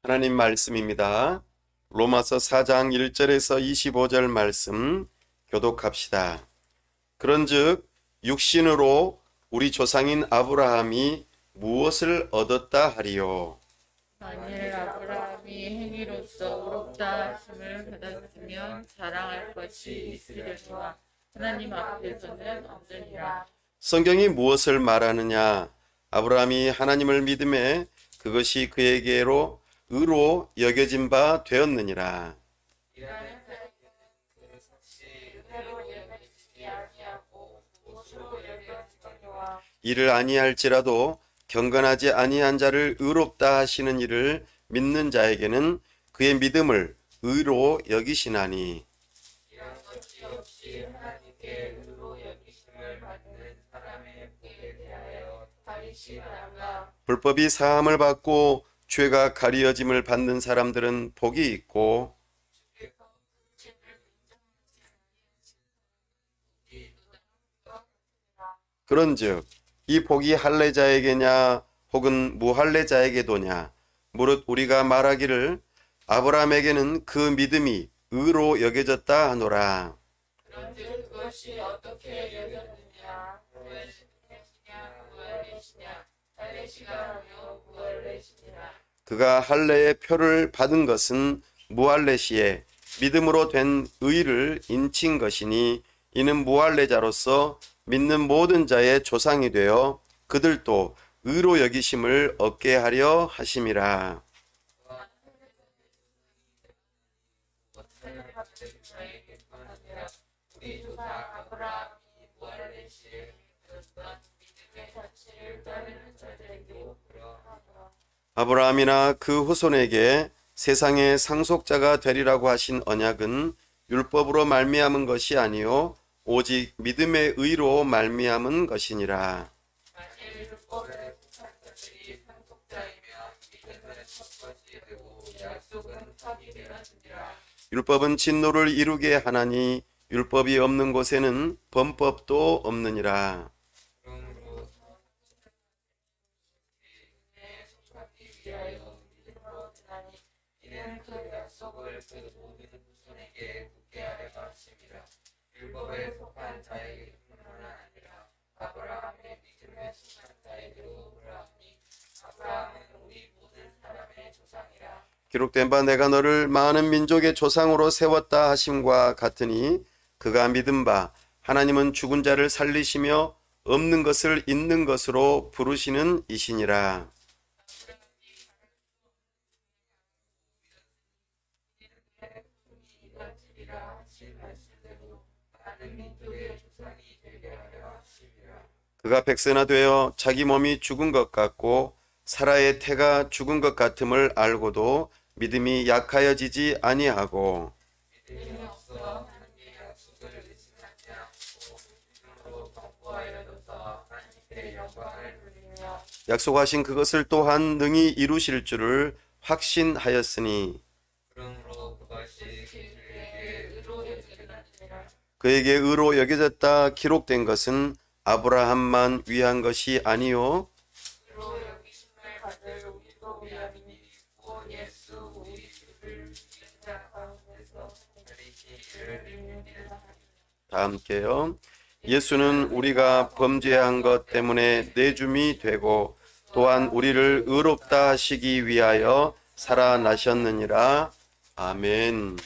하나님 말씀입니다. 로마서 4장 1절에서 25절 말씀 교독합시다. 그런즉 육신으로 우리 조상인 아브라함이 무엇을 얻었다 하리요? 만일 아브라함이 행위로서 의롭다 하심을 받았으면 자랑할 것이 있으려니와 하나님 앞에서는 없느니라. 성경이 무엇을 말하느냐? 아브라함이 하나님을 믿음에 그것이 그에게로 의로 여겨진 바 되었느니라. 이를 아니할지라도 경건하지 아니한 자를 의롭다 하시는 이를 믿는 자에게는 그의 믿음을 의로 여기시나니. 불법이 사함을 받고 죄가 가리어짐을 받는 사람들은 복이 있고, 그런즉 이 복이 할례자에게냐 혹은 무할례자에게도냐 무릇 우리가 말하기를 아브라함에게는 그 믿음이 의로 여겨졌다 하노라. 그런즉 그것이 어떻게 여겼느냐? 무할례시냐 무할례시냐 할례시가 아니요 무할례시니라. 그가 할례의 표를 받은 것은 무할례시에 믿음으로 된 의를 인친 것이니 이는 무할례자로서 믿는 모든 자의 조상이 되어 그들도 의로 여기심을 얻게 하려 하심이라. 아브라함이나 그 후손에게 세상의 상속자가 되리라고 하신 언약은 율법으로 말미암은 것이 아니요 오직 믿음의 의로 말미암은 것이니라. 율법은 진노를 이루게 하나니 율법이 없는 곳에는 범법도 없느니라. 기록된 바 내가 너를 많은 민족의 조상으로 세웠다 하심과 같으니 그가 믿은 바 하나님은 죽은 자를 살리시며 없는 것을 있는 것으로 부르시는 이시니라. 그가 백세나 되어 자기 몸이 죽은 것 같고 사라의 태가 죽은 것 같음을 알고도 믿음이 약하여지지 아니하고 약속하신 그것을 또한 능히 이루실 줄을 확신하였으니 그에게 의로 여겨졌다 기록된 것은 아브라함만 위한 것이 아니요 다 함께요. 예수는 우리가 범죄한 것 때문에 내줌이 되고 또한 우리를 의롭다 하시기 위하여 살아나셨느니라. 아멘.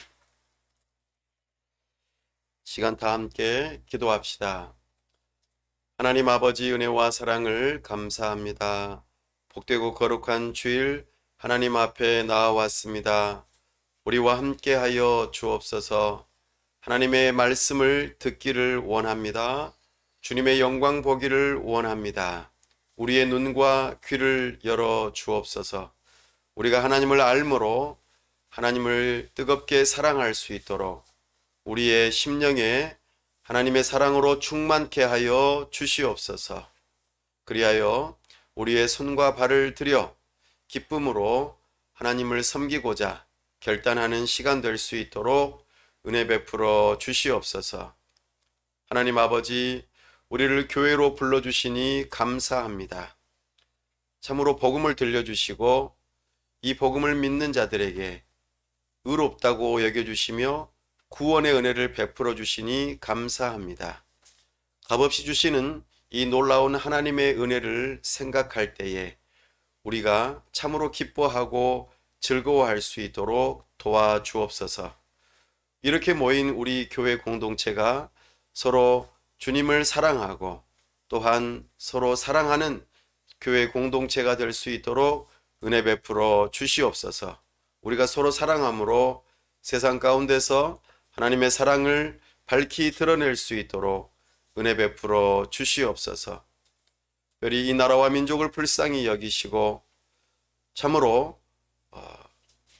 시간 다 함께 기도합시다. 하나님 아버지 은혜와 사랑을 감사합니다. 복되고 거룩한 주일 하나님 앞에 나와왔습니다. 우리와 함께하여 주옵소서. 하나님의 말씀을 듣기를 원합니다. 주님의 영광 보기를 원합니다. 우리의 눈과 귀를 열어 주옵소서. 우리가 하나님을 알므로 하나님을 뜨겁게 사랑할 수 있도록 우리의 심령에 하나님의 사랑으로 충만케 하여 주시옵소서. 그리하여 우리의 손과 발을 들여 기쁨으로 하나님을 섬기고자 결단하는 시간 될 수 있도록 은혜 베풀어 주시옵소서. 하나님 아버지, 우리를 교회로 불러주시니 감사합니다. 참으로 복음을 들려주시고 이 복음을 믿는 자들에게 의롭다고 여겨주시며 구원의 은혜를 베풀어 주시니 감사합니다. 값없이 주시는 이 놀라운 하나님의 은혜를 생각할 때에 우리가 참으로 기뻐하고 즐거워할 수 있도록 도와주옵소서. 이렇게 모인 우리 교회 공동체가 서로 주님을 사랑하고 또한 서로 사랑하는 교회 공동체가 될 수 있도록 은혜 베풀어 주시옵소서. 우리가 서로 사랑함으로 세상 가운데서 하나님의 사랑을 밝히 드러낼 수 있도록 은혜 베풀어 주시옵소서. 특별히 이 나라와 민족을 불쌍히 여기시고 참으로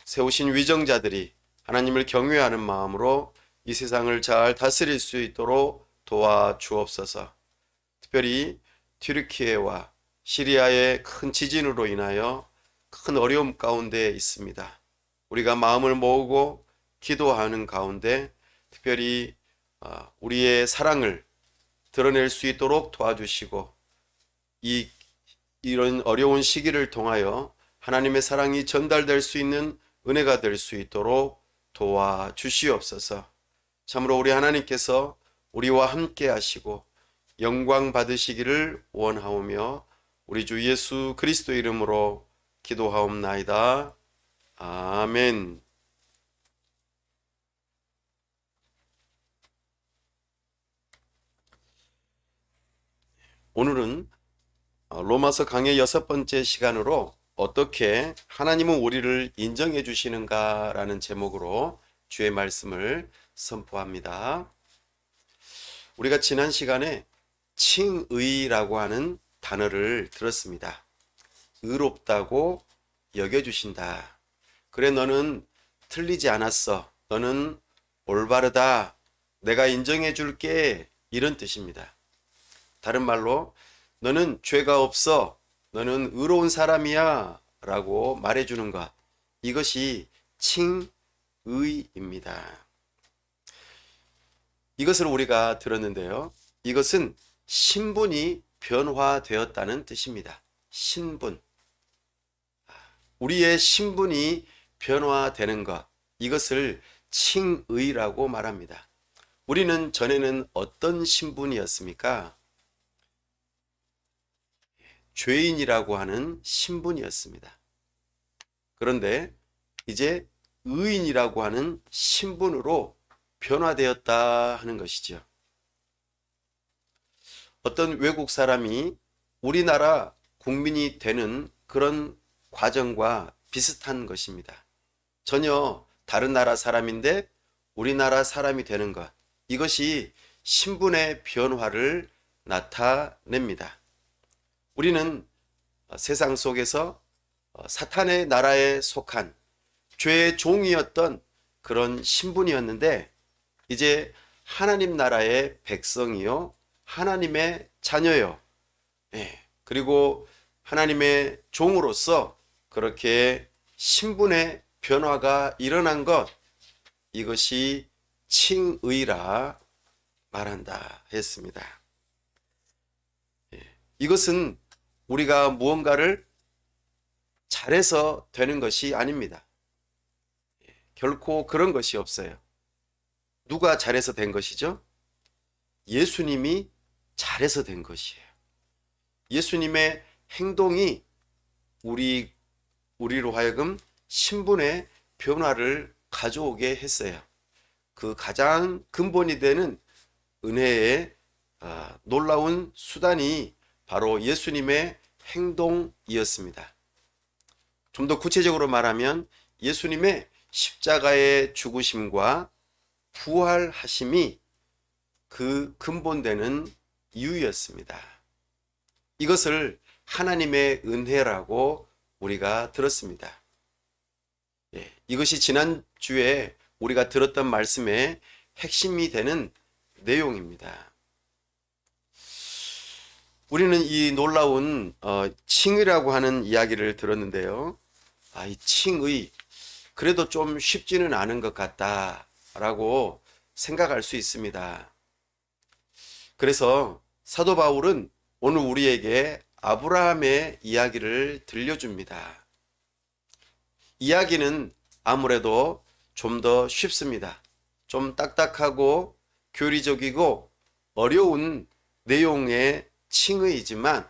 세우신 위정자들이 하나님을 경외하는 마음으로 이 세상을 잘 다스릴 수 있도록 도와주옵소서. 특별히 튀르키예와 시리아의 큰 지진으로 인하여 큰 어려움 가운데 있습니다. 우리가 마음을 모으고 기도하는 가운데 특별히 우리의 사랑을 드러낼 수 있도록 도와주시고 이런 어려운 시기를 통하여 하나님의 사랑이 전달될 수 있는 은혜가 될 수 있도록 도와주시옵소서. 참으로 우리 하나님께서 우리와 함께 하시고 영광 받으시기를 원하오며 우리 주 예수 그리스도 이름으로 기도하옵나이다. 아멘. 오늘은 로마서 강의 6번째 시간으로 어떻게 하나님은 우리를 인정해 주시는가라는 제목으로 주의 말씀을 선포합니다. 우리가 지난 시간에 칭의라고 하는 단어를 들었습니다. 의롭다고 여겨주신다. 그래, 너는 틀리지 않았어. 너는 올바르다. 내가 인정해 줄게. 이런 뜻입니다. 다른 말로 너는 죄가 없어. 너는 의로운 사람이야. 라고 말해주는 것. 이것이 칭의입니다. 이것을 우리가 들었는데요. 이것은 신분이 변화되었다는 뜻입니다. 신분. 우리의 신분이 변화되는 것. 이것을 칭의라고 말합니다. 우리는 전에는 어떤 신분이었습니까? 죄인이라고 하는 신분이었습니다. 그런데 이제 의인이라고 하는 신분으로 변화되었다 하는 것이죠. 어떤 외국 사람이 우리나라 국민이 되는 그런 과정과 비슷한 것입니다. 전혀 다른 나라 사람인데 우리나라 사람이 되는 것. 이것이 신분의 변화를 나타냅니다. 우리는 세상 속에서 사탄의 나라에 속한 죄의 종이었던 그런 신분이었는데 이제 하나님 나라의 백성이요. 하나님의 자녀요. 그리고 하나님의 종으로서 그렇게 신분의 변화가 일어난 것, 이것이 칭의라 말한다 했습니다. 이것은 우리가 무언가를 잘해서 되는 것이 아닙니다. 결코 그런 것이 없어요. 누가 잘해서 된 것이죠? 예수님이 잘해서 된 것이에요. 예수님의 행동이 우리로 하여금 신분의 변화를 가져오게 했어요. 그 가장 근본이 되는 은혜의 놀라운 수단이 바로 예수님의 행동이었습니다. 좀 더 구체적으로 말하면 예수님의 십자가의 죽으심과 부활하심이 그 근본되는 이유였습니다. 이것을 하나님의 은혜라고 우리가 들었습니다. 이것이 지난주에 우리가 들었던 말씀의 핵심이 되는 내용입니다. 우리는 이 놀라운 칭의라고 하는 이야기를 들었는데요. 이 칭의, 그래도 좀 쉽지는 않은 것 같다라고 생각할 수 있습니다. 그래서 사도 바울은 오늘 우리에게 아브라함의 이야기를 들려줍니다. 이야기는 아무래도 좀 더 쉽습니다. 좀 딱딱하고 교리적이고 어려운 내용의 칭의이지만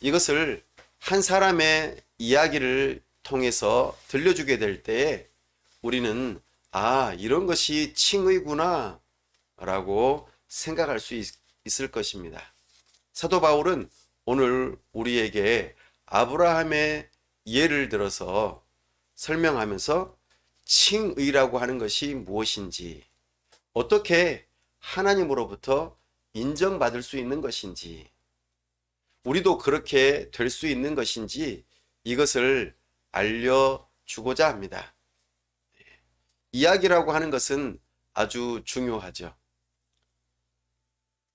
이것을 한 사람의 이야기를 통해서 들려주게 될 때에 우리는 이런 것이 칭의구나 라고 생각할 수 있을 것입니다. 사도 바울은 오늘 우리에게 아브라함의 예를 들어서 설명하면서 칭의라고 하는 것이 무엇인지, 어떻게 하나님으로부터 인정받을 수 있는 것인지, 우리도 그렇게 될 수 있는 것인지 이것을 알려주고자 합니다. 이야기라고 하는 것은 아주 중요하죠.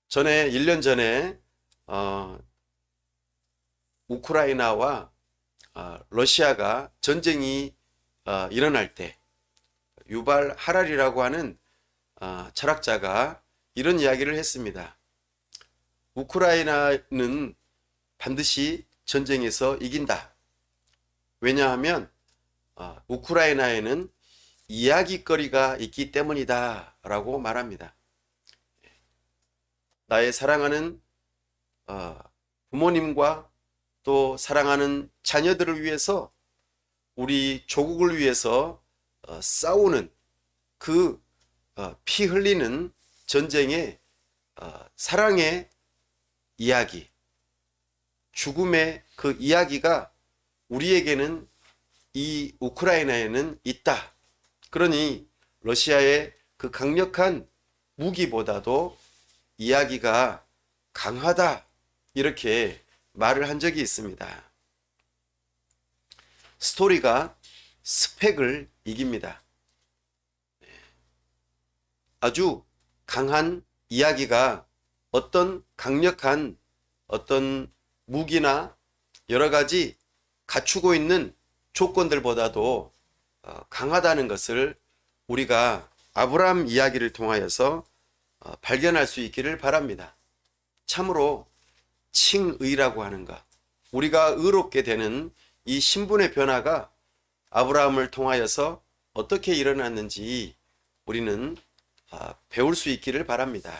전에 1년 전에 우크라이나와 러시아가 전쟁이 일어날 때 유발 하랄이라고 하는 철학자가 이런 이야기를 했습니다. 우크라이나는 반드시 전쟁에서 이긴다. 왜냐하면 우크라이나에는 이야기거리가 있기 때문이다 라고 말합니다. 나의 사랑하는 부모님과 또 사랑하는 자녀들을 위해서, 우리 조국을 위해서 싸우는 그 피 흘리는 전쟁의 사랑의 이야기, 죽음의 그 이야기가 우리에게는 이 우크라이나에는 있다. 그러니 러시아의 그 강력한 무기보다도 이야기가 강하다. 이렇게 말을 한 적이 있습니다. 스토리가 스펙을 이깁니다. 아주 강한 이야기가 어떤 강력한 어떤 무기나 여러 가지 갖추고 있는 조건들보다도 강하다는 것을 우리가 아브라함 이야기를 통하여서 발견할 수 있기를 바랍니다. 참으로 칭의라고 하는 것, 우리가 의롭게 되는 이 신분의 변화가 아브라함을 통하여서 어떻게 일어났는지 우리는 배울 수 있기를 바랍니다.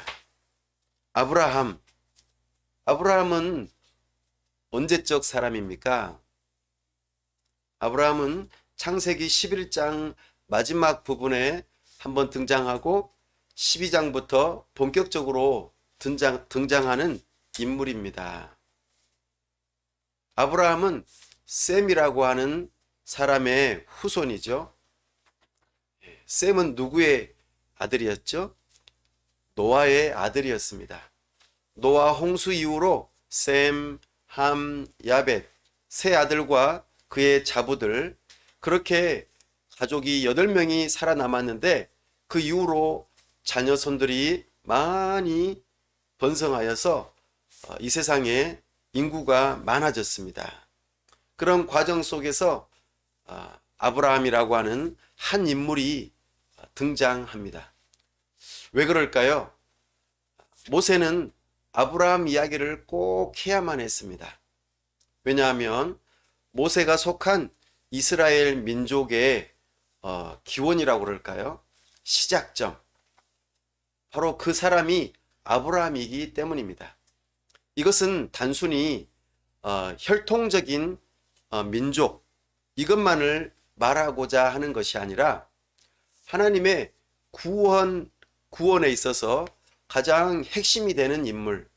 아브라함은 언제적 사람입니까? 아브라함은 창세기 11장 마지막 부분에 한번 등장하고 12장부터 본격적으로 등장하는 인물입니다. 아브라함은 셈이라고 하는 사람의 후손이죠. 셈은 누구의 아들이었죠? 노아의 아들이었습니다. 노아 홍수 이후로 셈, 함, 야벳 세 아들과 그의 자부들, 그렇게 가족이 8명이 살아남았는데 그 이후로 자녀손들이 많이 번성하여서 이 세상에 인구가 많아졌습니다. 그런 과정 속에서 아브라함이라고 하는 한 인물이 등장합니다. 왜 그럴까요? 모세는 아브라함 이야기를 꼭 해야만 했습니다. 왜냐하면 모세가 속한 이스라엘 민족의 기원이라고 그럴까요? 시작점, 바로 그 사람이 아브라함이기 때문입니다. 이것은 단순히 혈통적인 민족, 이것만을 말하고자 하는 것이 아니라 하나님의 구원에 있어서 가장 핵심이 되는 인물.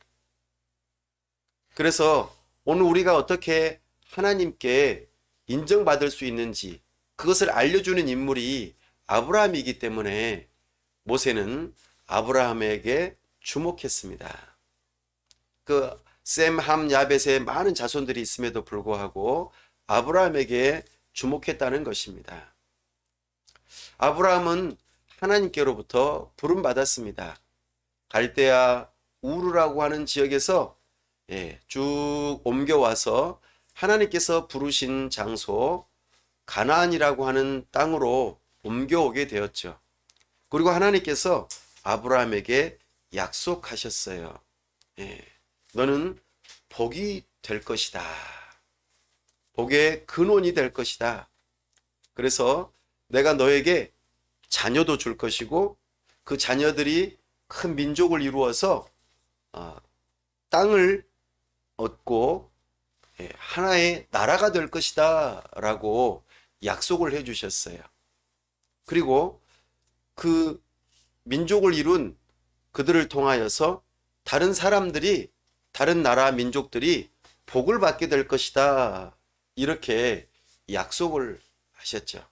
그래서 오늘 우리가 어떻게 하나님께 인정받을 수 있는지 그것을 알려주는 인물이 아브라함이기 때문에 모세는 아브라함에게 주목했습니다. 그 셈, 함, 야벳의 많은 자손들이 있음에도 불구하고 아브라함에게 주목했다는 것입니다. 아브라함은 하나님께로부터 부름받았습니다. 갈대아 우르라고 하는 지역에서 쭉 옮겨와서 하나님께서 부르신 장소 가나안이라고 하는 땅으로 옮겨오게 되었죠. 그리고 하나님께서 아브라함에게 약속하셨어요. 너는 복이 될 것이다. 복의 근원이 될 것이다. 그래서 내가 너에게 자녀도 줄 것이고 그 자녀들이 큰 민족을 이루어서 땅을 얻고 하나의 나라가 될 것이다 라고 약속을 해 주셨어요. 그리고 그 민족을 이룬 그들을 통하여서 다른 사람들이, 다른 나라 민족들이 복을 받게 될 것이다, 이렇게 약속을 하셨죠.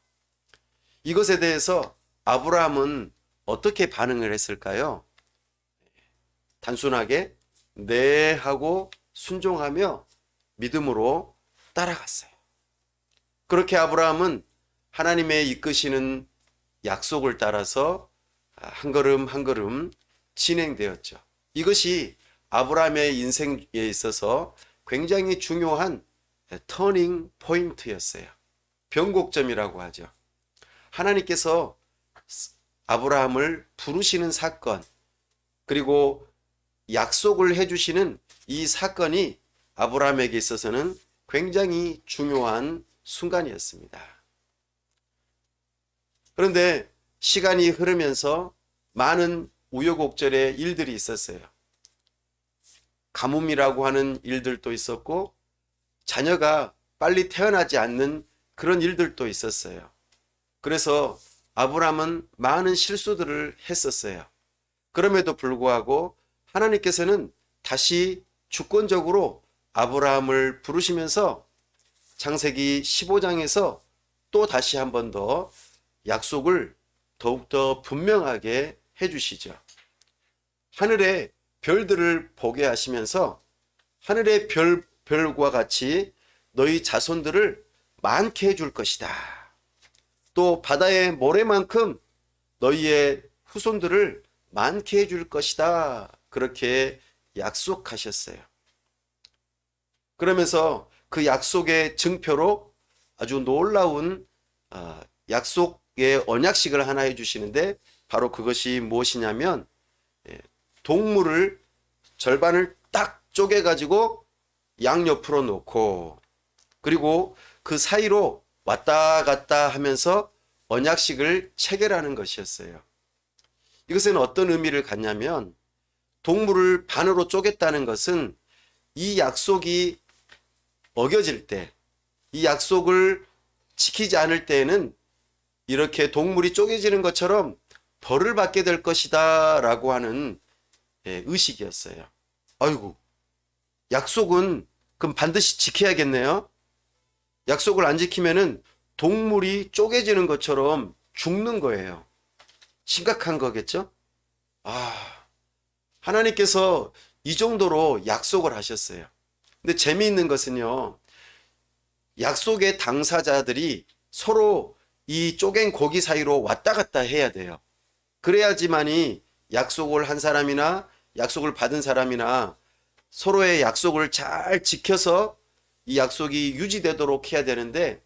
이것에 대해서 아브라함은 어떻게 반응을 했을까요? 단순하게 네 하고 순종하며 믿음으로 따라갔어요. 그렇게 아브라함은 하나님의 이끄시는 약속을 따라서 한 걸음 한 걸음 진행되었죠. 이것이 아브라함의 인생에 있어서 굉장히 중요한 터닝 포인트였어요. 변곡점이라고 하죠. 하나님께서 아브라함을 부르시는 사건, 그리고 약속을 해주시는 이 사건이 아브라함에게 있어서는 굉장히 중요한 순간이었습니다. 그런데 시간이 흐르면서 많은 우여곡절의 일들이 있었어요. 가뭄이라고 하는 일들도 있었고, 자녀가 빨리 태어나지 않는 그런 일들도 있었어요. 그래서 아브라함은 많은 실수들을 했었어요. 그럼에도 불구하고 하나님께서는 다시 주권적으로 아브라함을 부르시면서 창세기 15장에서 또 다시 한 번 더 약속을 더욱더 분명하게 해주시죠. 하늘의 별들을 보게 하시면서 하늘의 별과 같이 너희 자손들을 많게 해줄 것이다. 또 바다의 모래만큼 너희의 후손들을 많게 해줄 것이다. 그렇게 약속하셨어요. 그러면서 그 약속의 증표로 아주 놀라운 약속의 언약식을 하나 해주시는데, 바로 그것이 무엇이냐면 동물을 절반을 딱 쪼개가지고 양옆으로 놓고, 그리고 그 사이로 왔다 갔다 하면서 언약식을 체결하는 것이었어요. 이것은 어떤 의미를 갖냐면, 동물을 반으로 쪼갰다는 것은 이 약속이 어겨질 때, 이 약속을 지키지 않을 때에는 이렇게 동물이 쪼개지는 것처럼 벌을 받게 될 것이다 라고 하는 의식이었어요. 아이고, 약속은 그럼 반드시 지켜야겠네요. 약속을 안 지키면은 동물이 쪼개지는 것처럼 죽는 거예요. 심각한 거겠죠? 하나님께서 이 정도로 약속을 하셨어요. 근데 재미있는 것은요, 약속의 당사자들이 서로 이 쪼갠 고기 사이로 왔다 갔다 해야 돼요. 그래야지만이 약속을 한 사람이나 약속을 받은 사람이나 서로의 약속을 잘 지켜서 이 약속이 유지되도록 해야 되는데,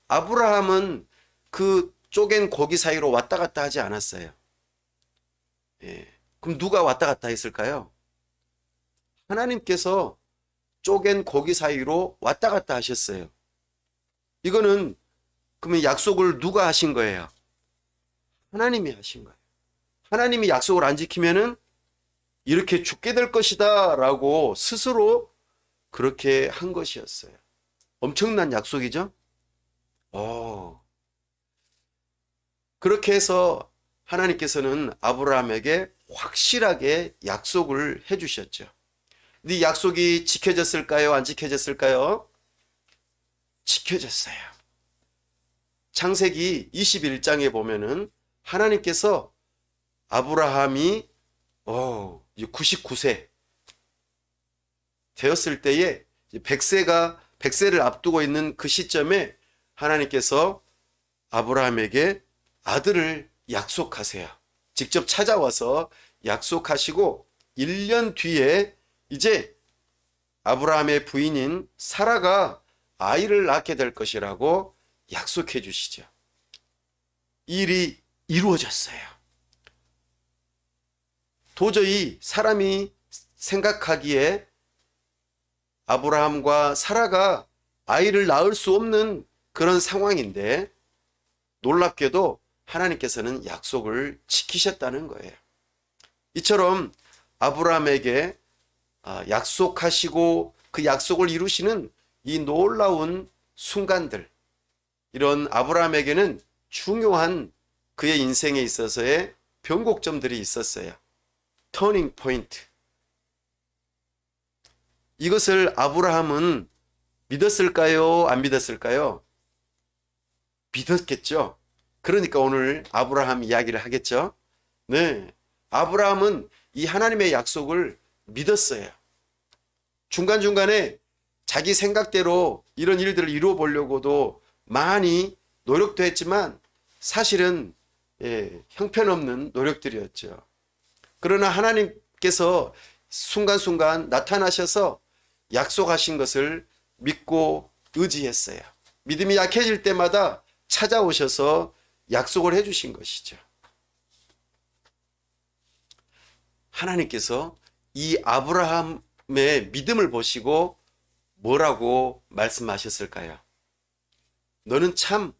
아브라함은 그 쪼갠 고기 사이로 왔다 갔다 하지 않았어요. 그럼 누가 왔다 갔다 했을까요? 하나님께서 쪼갠 고기 사이로 왔다 갔다 하셨어요. 이거는 그러면 약속을 누가 하신 거예요? 하나님이 하신 거예요. 하나님이 약속을 안 지키면은 이렇게 죽게 될 것이다 라고 스스로 그렇게 한 것이었어요. 엄청난 약속이죠? 그렇게 해서 하나님께서는 아브라함에게 확실하게 약속을 해 주셨죠. 네 약속이 지켜졌을까요? 안 지켜졌을까요? 지켜졌어요. 창세기 21장에 보면은 하나님께서 아브라함이 99세 되었을 때에 100세를 앞두고 있는 그 시점에 하나님께서 아브라함에게 아들을 약속하세요. 직접 찾아와서 약속하시고 1년 뒤에 이제 아브라함의 부인인 사라가 아이를 낳게 될 것이라고 약속해 주시죠. 일이 이루어졌어요. 도저히 사람이 생각하기에 아브라함과 사라가 아이를 낳을 수 없는 그런 상황인데, 놀랍게도 하나님께서는 약속을 지키셨다는 거예요. 이처럼 아브라함에게 약속하시고 그 약속을 이루시는 이 놀라운 순간들, 이런 아브라함에게는 중요한 그의 인생에 있어서의 변곡점들이 있었어요. 터닝 포인트. 이것을 아브라함은 믿었을까요? 안 믿었을까요? 믿었겠죠. 그러니까 오늘 아브라함 이야기를 하겠죠. 네, 아브라함은 이 하나님의 약속을 믿었어요. 중간중간에 자기 생각대로 이런 일들을 이루어 보려고도 많이 노력도 했지만 사실은 형편없는 노력들이었죠. 그러나 하나님께서 순간순간 나타나셔서 약속하신 것을 믿고 의지했어요. 믿음이 약해질 때마다 찾아오셔서 약속을 해주신 것이죠. 하나님께서 이 아브라함의 믿음을 보시고 뭐라고 말씀하셨을까요? 너는 참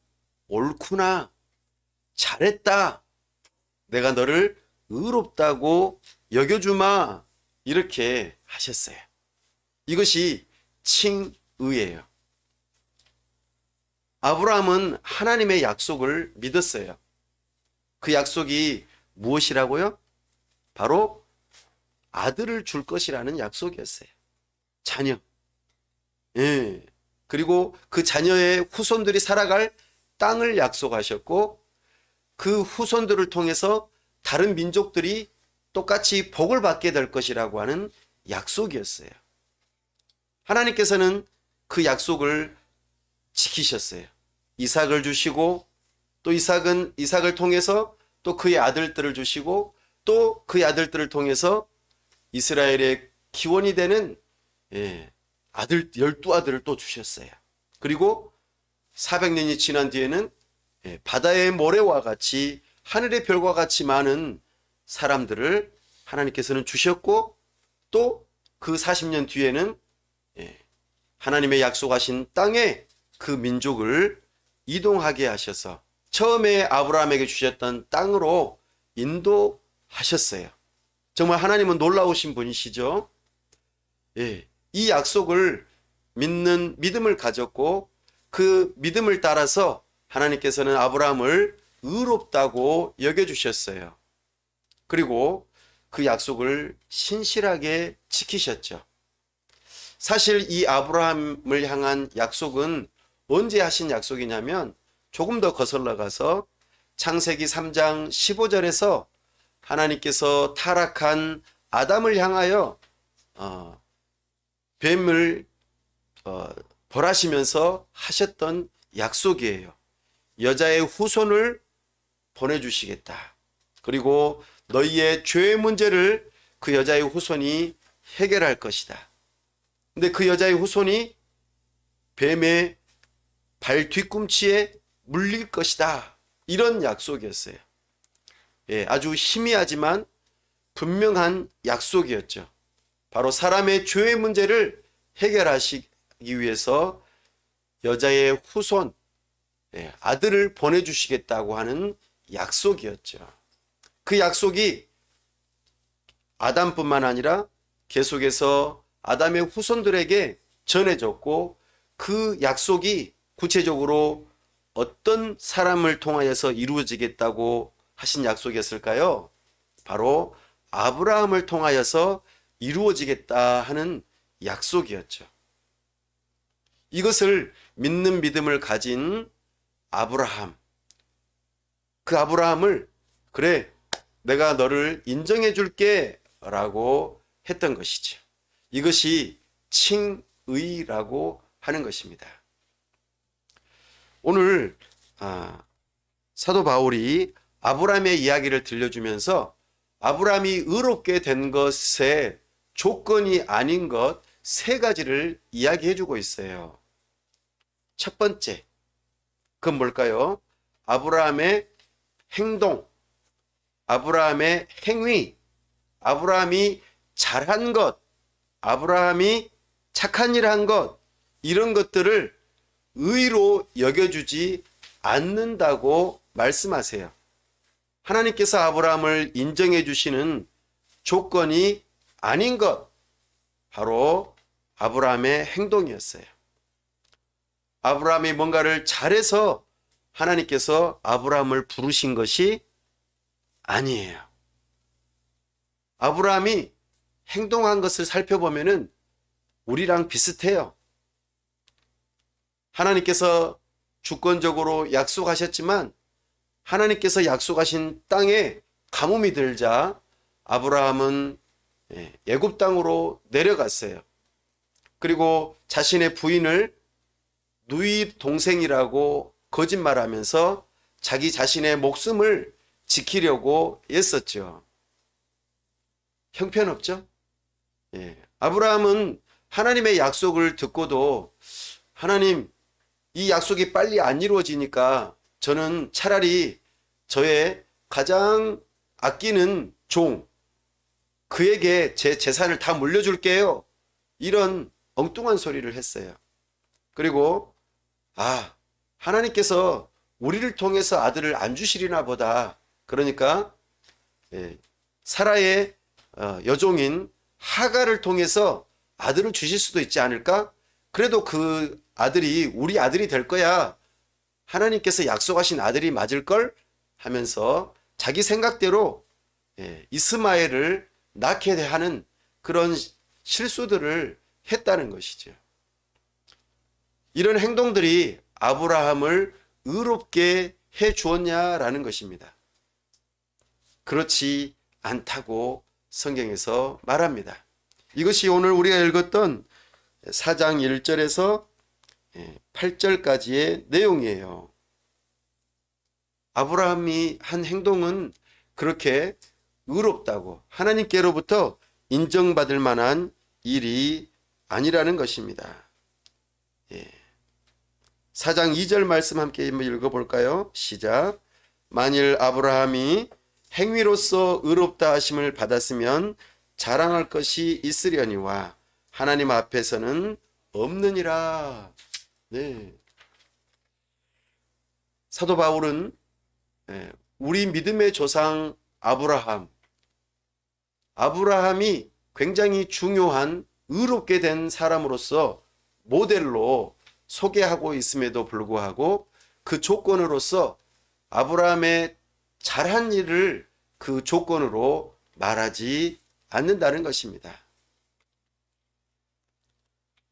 옳구나. 잘했다. 내가 너를 의롭다고 여겨주마. 이렇게 하셨어요. 이것이 칭의예요. 아브라함은 하나님의 약속을 믿었어요. 그 약속이 무엇이라고요? 바로 아들을 줄 것이라는 약속이었어요. 자녀. 예. 그리고 그 자녀의 후손들이 살아갈 땅을 약속하셨고 그 후손들을 통해서 다른 민족들이 똑같이 복을 받게 될 것이라고 하는 약속이었어요. 하나님께서는 그 약속을 지키셨어요. 이삭을 주시고 또 이삭을 통해서 또 그의 아들들을 주시고 또 그의 아들들을 통해서 이스라엘의 기원이 되는 아들 12아들을 또 주셨어요. 그리고 400년이 지난 뒤에는 바다의 모래와 같이 하늘의 별과 같이 많은 사람들을 하나님께서는 주셨고 또 그 40년 뒤에는 하나님의 약속하신 땅에 그 민족을 이동하게 하셔서 처음에 아브라함에게 주셨던 땅으로 인도하셨어요. 정말 하나님은 놀라우신 분이시죠. 이 약속을 믿는 믿음을 가졌고 그 믿음을 따라서 하나님께서는 아브라함을 의롭다고 여겨주셨어요. 그리고 그 약속을 신실하게 지키셨죠. 사실 이 아브라함을 향한 약속은 언제 하신 약속이냐면 조금 더 거슬러 가서 창세기 3장 15절에서 하나님께서 타락한 아담을 향하여 뱀을 벌하시면서 하셨던 약속이에요. 여자의 후손을 보내주시겠다. 그리고 너희의 죄의 문제를 그 여자의 후손이 해결할 것이다. 근데 그 여자의 후손이 뱀의 발 뒤꿈치에 물릴 것이다. 이런 약속이었어요. 아주 희미하지만 분명한 약속이었죠. 바로 사람의 죄의 문제를 해결하시기 위해서 여자의 후손, 아들을 보내주시겠다고 하는 약속이었죠. 그 약속이 아담뿐만 아니라 계속해서 아담의 후손들에게 전해졌고 그 약속이 구체적으로 어떤 사람을 통하여서 이루어지겠다고 하신 약속이었을까요? 바로 아브라함을 통하여서 이루어지겠다 하는 약속이었죠. 이것을 믿는 믿음을 가진 아브라함, 그 아브라함을 그래 내가 너를 인정해 줄게 라고 했던 것이죠. 이것이 칭의라고 하는 것입니다. 오늘 사도 바울이 아브라함의 이야기를 들려주면서 아브라함이 의롭게 된 것의 조건이 아닌 것 세 가지를 이야기해 주고 있어요. 첫 번째, 그건 뭘까요? 아브라함의 행동, 아브라함의 행위, 아브라함이 잘한 것, 아브라함이 착한 일 한 것, 이런 것들을 의로 여겨주지 않는다고 말씀하세요. 하나님께서 아브라함을 인정해 주시는 조건이 아닌 것, 바로 아브라함의 행동이었어요. 아브라함이 뭔가를 잘해서 하나님께서 아브라함을 부르신 것이 아니에요. 아브라함이 행동한 것을 살펴보면은 우리랑 비슷해요. 하나님께서 주권적으로 약속하셨지만 하나님께서 약속하신 땅에 가뭄이 들자 아브라함은 애굽 땅으로 내려갔어요. 그리고 자신의 부인을 누이 동생이라고 거짓말하면서 자기 자신의 목숨을 지키려고 애썼죠. 형편없죠? 아브라함은 하나님의 약속을 듣고도 하나님, 이 약속이 빨리 안 이루어지니까 저는 차라리 저의 가장 아끼는 종, 그에게 제 재산을 다 물려줄게요. 이런 엉뚱한 소리를 했어요. 그리고 하나님께서 우리를 통해서 아들을 안 주시리나 보다. 그러니까 사라의 여종인 하갈을 통해서 아들을 주실 수도 있지 않을까? 그래도 그 아들이 우리 아들이 될 거야. 하나님께서 약속하신 아들이 맞을걸? 하면서 자기 생각대로 이스마엘을 낳게 하는 그런 실수들을 했다는 것이죠. 이런 행동들이 아브라함을 의롭게 해 주었냐라는 것입니다. 그렇지 않다고 성경에서 말합니다. 이것이 오늘 우리가 읽었던 4장 1절에서 8절까지의 내용이에요. 아브라함이 한 행동은 그렇게 의롭다고 하나님께로부터 인정받을 만한 일이 아니라는 것입니다. 4장 2절 말씀 함께 읽어볼까요? 시작. 만일 아브라함이 행위로서 의롭다 하심을 받았으면 자랑할 것이 있으려니와 하나님 앞에서는 없느니라. 사도 바울은 우리 믿음의 조상 아브라함이 굉장히 중요한 의롭게 된 사람으로서 모델로 소개하고 있음에도 불구하고 그 조건으로서 아브라함의 잘한 일을 그 조건으로 말하지 않는다는 것입니다.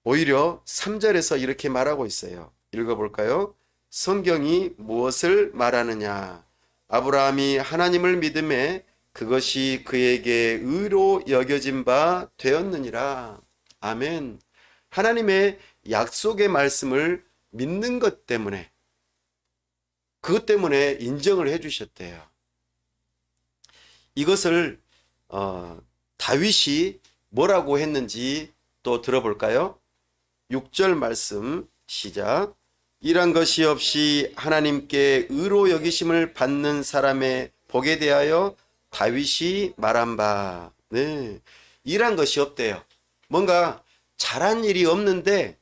오히려 3절에서 이렇게 말하고 있어요. 읽어볼까요? 성경이 무엇을 말하느냐? 아브라함이 하나님을 믿음에 그것이 그에게 의로 여겨진 바 되었느니라. 아멘. 하나님의 약속의 말씀을 믿는 것 때문에, 그것 때문에 인정을 해 주셨대요. 이것을 다윗이 뭐라고 했는지 또 들어볼까요? 6절 말씀 시작. 이란 것이 없이 하나님께 의로 여기심을 받는 사람의 복에 대하여 다윗이 말한 바. 이란 것이 없대요. 뭔가 잘한 일이 없는데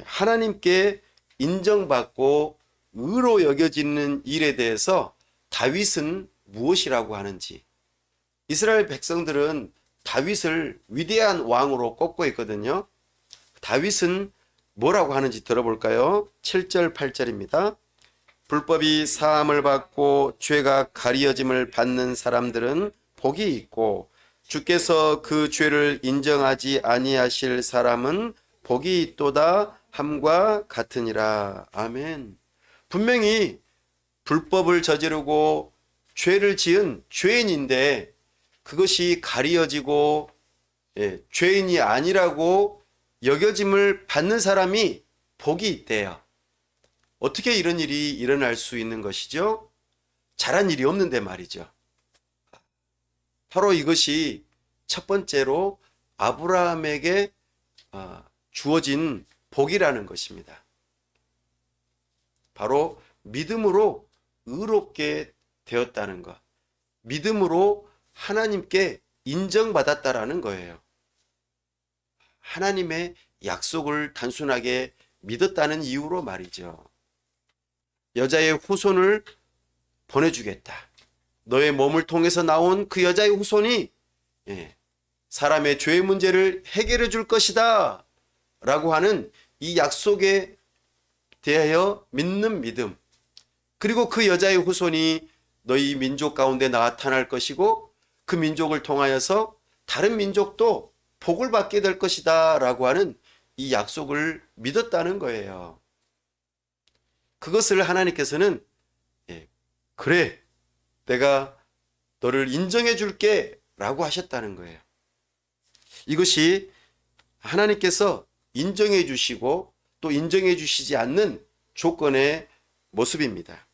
하나님께 인정받고 의로 여겨지는 일에 대해서 다윗은 무엇이라고 하는지. 이스라엘 백성들은 다윗을 위대한 왕으로 꼽고 있거든요. 다윗은 뭐라고 하는지 들어볼까요? 7절 8절입니다. 불법이 사함을 받고 죄가 가리어짐을 받는 사람들은 복이 있고 주께서 그 죄를 인정하지 아니하실 사람은 복이 있도다 함과 같으니라. 아멘. 분명히 불법을 저지르고 죄를 지은 죄인인데 그것이 가리어지고 죄인이 아니라고 여겨짐을 받는 사람이 복이 있대요. 어떻게 이런 일이 일어날 수 있는 것이죠? 잘한 일이 없는데 말이죠. 바로 이것이 첫 번째로 아브라함에게 주어진 복이라는 것입니다. 바로 믿음으로 의롭게 되었다는 것. 믿음으로 하나님께 인정받았다라는 거예요. 하나님의 약속을 단순하게 믿었다는 이유로 말이죠. 여자의 후손을 보내주겠다. 너의 몸을 통해서 나온 그 여자의 후손이 사람의 죄의 문제를 해결해 줄 것이다 라고 하는 이 약속에 대하여 믿는 믿음, 그리고 그 여자의 후손이 너희 민족 가운데 나타날 것이고 그 민족을 통하여서 다른 민족도 복을 받게 될 것이다 라고 하는 이 약속을 믿었다는 거예요. 그것을 하나님께서는 그래, 내가 너를 인정해 줄게 라고 하셨다는 거예요. 이것이 하나님께서 인정해 주시고 또 인정해 주시지 않는 조건의 모습입니다.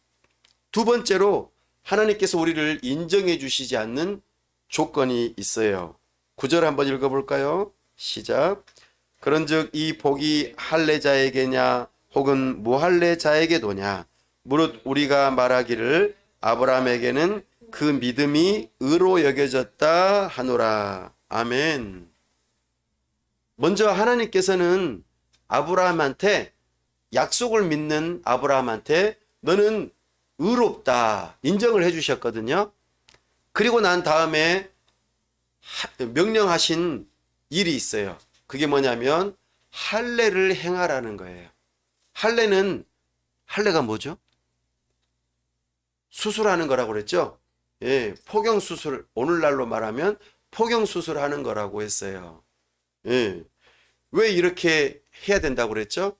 두 번째로 하나님께서 우리를 인정해 주시지 않는 조건이 있어요. 9절 한번 읽어볼까요? 시작. 그런즉 이 복이 할례자에게냐 혹은 무할례자에게도냐 무릇 우리가 말하기를 아브라함에게는 그 믿음이 의로 여겨졌다 하노라. 아멘. 먼저 하나님께서는 아브라함한테, 약속을 믿는 아브라함한테 너는 의롭다 인정을 해 주셨거든요. 그리고 난 다음에 명령하신 일이 있어요. 그게 뭐냐면 할례를 행하라는 거예요. 할례가 뭐죠? 수술하는 거라고 그랬죠. 포경 수술, 오늘날로 말하면 포경 수술하는 거라고 했어요. 왜 이렇게 해야 된다고 그랬죠?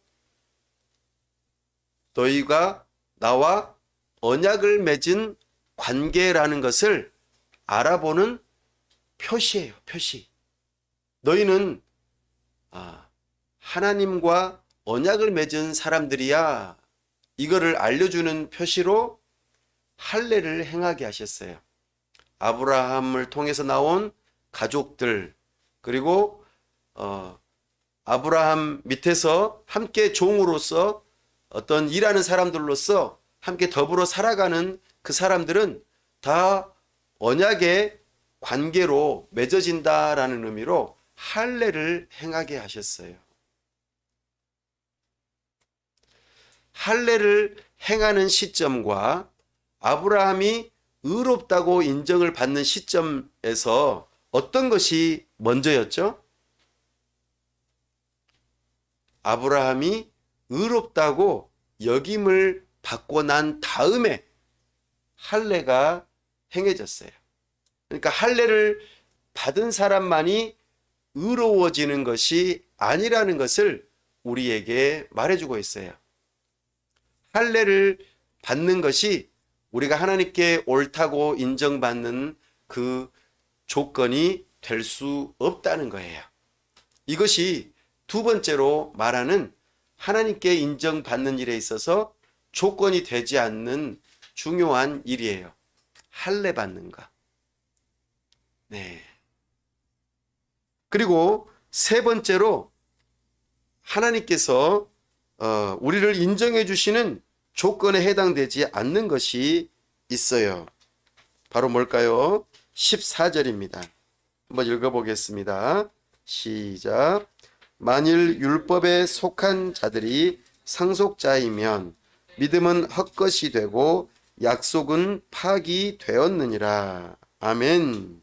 너희가 나와 언약을 맺은 관계라는 것을 알아보는 표시예요. 표시. 너희는 하나님과 언약을 맺은 사람들이야. 이거를 알려주는 표시로 할례를 행하게 하셨어요. 아브라함을 통해서 나온 가족들, 그리고 아브라함 밑에서 함께 종으로서 어떤 일하는 사람들로서 함께 더불어 살아가는 그 사람들은 다 언약의 관계로 맺어진다라는 의미로 할례를 행하게 하셨어요. 할례를 행하는 시점과 아브라함이 의롭다고 인정을 받는 시점에서 어떤 것이 먼저였죠? 아브라함이 의롭다고 여김을 받고 난 다음에 할례가 행해졌어요. 그러니까 할례를 받은 사람만이 의로워지는 것이 아니라는 것을 우리에게 말해주고 있어요. 할례를 받는 것이 우리가 하나님께 옳다고 인정받는 그 조건이 될 수 없다는 거예요. 이것이 두 번째로 말하는 하나님께 인정받는 일에 있어서 조건이 되지 않는 중요한 일이에요. 할례 받는 것. 네. 그리고 세 번째로 하나님께서 우리를 인정해 주시는 조건에 해당되지 않는 것이 있어요. 바로 뭘까요? 14절입니다. 한번 읽어보겠습니다. 시작. 만일 율법에 속한 자들이 상속자이면 믿음은 헛것이 되고 약속은 파기되었느니라. 아멘.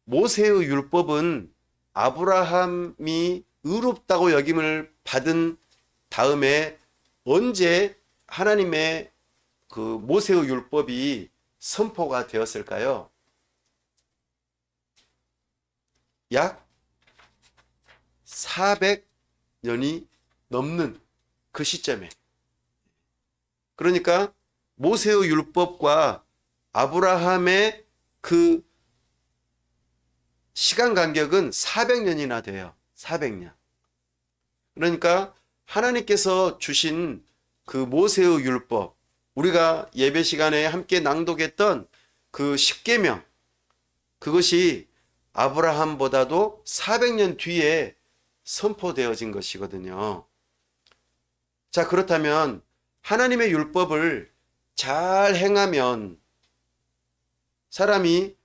모세의 율법은 아브라함이 의롭다고 여김을 받은 다음에 언제 하나님의 그 모세의 율법이 선포가 되었을까요? 약 400년이 넘는 그 시점에. 그러니까 모세의 율법과 아브라함의 그 시간 간격은 400년이나 돼요. 400년. 그러니까 하나님께서 주신 그 모세의 율법, 우리가 예배 시간에 함께 낭독했던 그 십계명, 그것이 아브라함보다도 400년 뒤에 선포되어진 것이거든요. 자, 그렇다면 하나님의 율법을 잘 행하면 사람이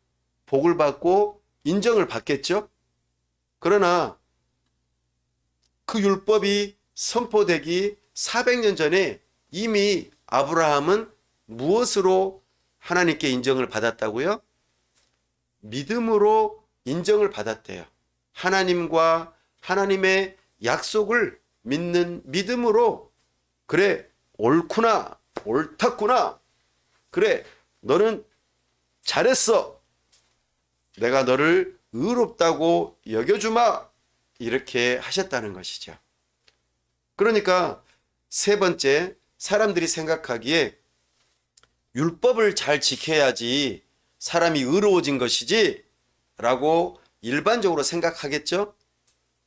복을 받고 인정을 받겠죠? 그러나 그 율법이 선포되기 400년 전에 이미 아브라함은 무엇으로 하나님께 인정을 받았다고요? 믿음으로 인정을 받았대요. 하나님과 하나님의 약속을 믿는 믿음으로, 그래, 옳구나, 옳았구나, 그래, 너는 잘했어, 내가 너를 의롭다고 여겨주마, 이렇게 하셨다는 것이죠. 그러니까 세 번째, 사람들이 생각하기에 율법을 잘 지켜야지 사람이 의로워진 것이지 라고 일반적으로 생각하겠죠.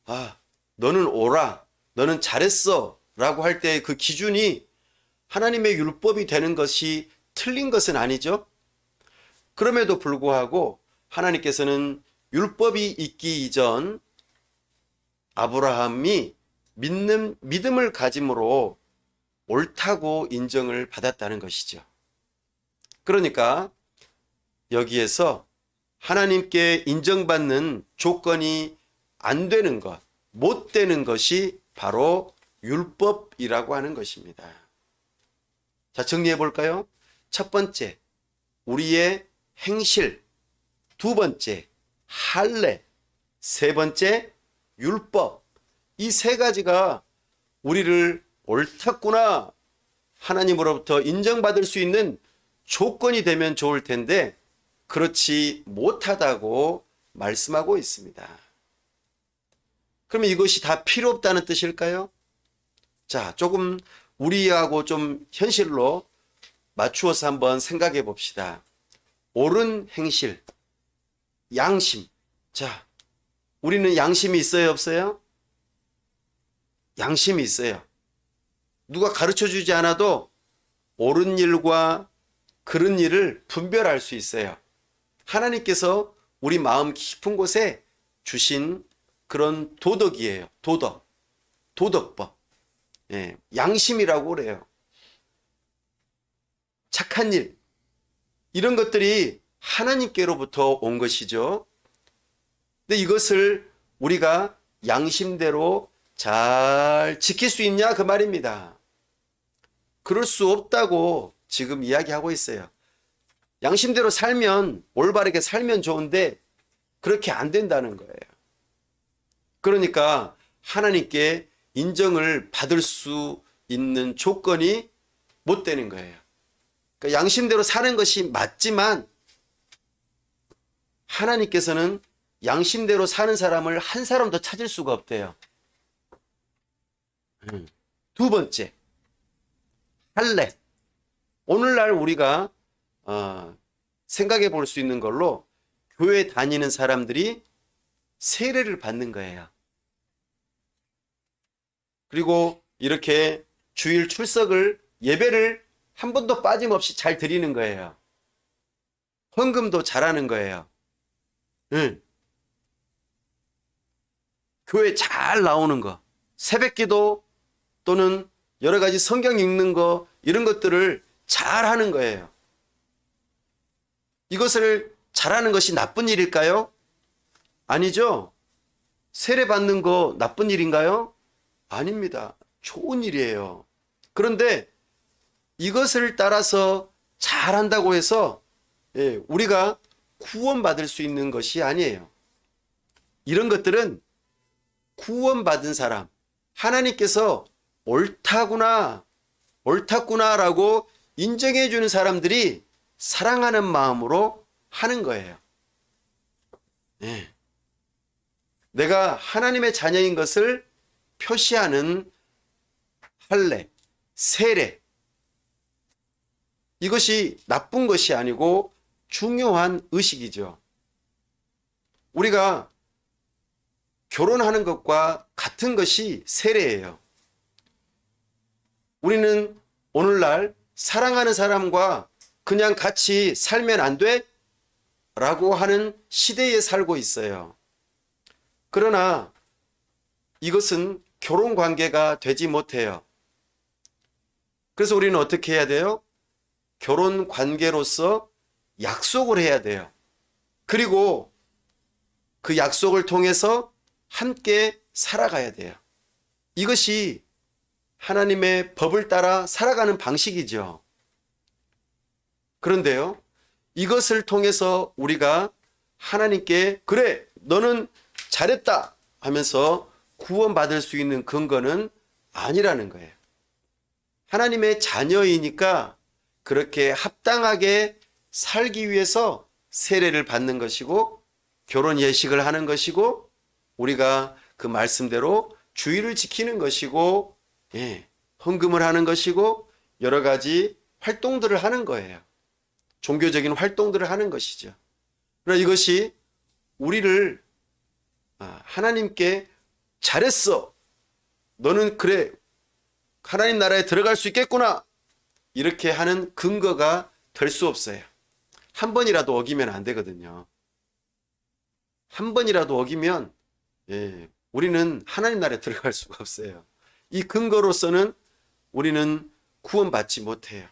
아, 너는 옳아, 너는 잘했어 라고 할 때 그 기준이 하나님의 율법이 되는 것이 틀린 것은 아니죠. 그럼에도 불구하고 하나님께서는 율법이 있기 이전 아브라함이 믿음을 가짐으로 옳다고 인정을 받았다는 것이죠. 그러니까 여기에서 하나님께 인정받는 조건이 안 되는 것, 못 되는 것이 바로 율법이라고 하는 것입니다. 자, 정리해 볼까요? 첫 번째, 우리의 행실. 두 번째, 할례. 세 번째, 율법. 이 세 가지가 우리를 옳았구나, 하나님으로부터 인정받을 수 있는 조건이 되면 좋을 텐데 그렇지 못하다고 말씀하고 있습니다. 그러면 이것이 다 필요 없다는 뜻일까요? 자, 조금 우리하고 좀 현실로 맞추어서 한번 생각해 봅시다. 옳은 행실, 양심. 자, 우리는 양심이 있어요, 없어요? 양심이 있어요. 누가 가르쳐 주지 않아도 옳은 일과 그른 일을 분별할 수 있어요. 하나님께서 우리 마음 깊은 곳에 주신 그런 도덕이에요. 도덕법. 예, 양심이라고 그래요. 착한 일. 이런 것들이 하나님께로부터 온 것이죠. 근데 이것을 우리가 양심대로 잘 지킬 수 있냐, 그 말입니다. 그럴 수 없다고 지금 이야기하고 있어요. 양심대로 살면, 올바르게 살면 좋은데 그렇게 안 된다는 거예요. 그러니까 하나님께 인정을 받을 수 있는 조건이 못 되는 거예요. 그러니까 양심대로 사는 것이 맞지만 하나님께서는 양심대로 사는 사람을 한 사람도 찾을 수가 없대요. 두 번째, 할례. 오늘날 우리가 생각해 볼 수 있는 걸로 교회 다니는 사람들이 세례를 받는 거예요. 그리고 이렇게 주일 출석을, 예배를 한 번도 빠짐없이 잘 드리는 거예요. 헌금도 잘하는 거예요. 교회 잘 나오는 거, 새벽기도 또는 여러 가지 성경 읽는 거, 이런 것들을 잘 하는 거예요. 이것을 잘하는 것이 나쁜 일일까요? 아니죠. 세례 받는 거 나쁜 일인가요? 아닙니다. 좋은 일이에요. 그런데 이것을 따라서 잘한다고 해서 우리가 구원받을 수 있는 것이 아니에요. 이런 것들은 구원받은 사람, 하나님께서 옳다구나, 옳았구나라고 인정해 주는 사람들이 사랑하는 마음으로 하는 거예요. 내가 하나님의 자녀인 것을 표시하는 할례, 세례. 이것이 나쁜 것이 아니고 중요한 의식이죠. 우리가 결혼하는 것과 같은 것이 세례예요. 우리는 오늘날 사랑하는 사람과 그냥 같이 살면 안 돼? 라고 하는 시대에 살고 있어요. 그러나 이것은 결혼 관계가 되지 못해요. 그래서 우리는 어떻게 해야 돼요? 결혼 관계로서 약속을 해야 돼요. 그리고 그 약속을 통해서 함께 살아가야 돼요. 이것이 하나님의 법을 따라 살아가는 방식이죠. 그런데요, 이것을 통해서 우리가 하나님께 그래, 너는 잘했다 하면서 구원받을 수 있는 근거는 아니라는 거예요. 하나님의 자녀이니까 그렇게 합당하게 살기 위해서 세례를 받는 것이고 결혼 예식을 하는 것이고 우리가 그 말씀대로 주의를 지키는 것이고 헌금을 하는 것이고 여러 가지 활동들을 하는 거예요. 종교적인 활동들을 하는 것이죠. 그러나 이것이 우리를 하나님께 잘했어, 너는 그래 하나님 나라에 들어갈 수 있겠구나, 이렇게 하는 근거가 될 수 없어요. 한 번이라도 어기면 안 되거든요. 한 번이라도 어기면 우리는 하나님 나라에 들어갈 수가 없어요. 이 근거로서는 우리는 구원받지 못해요.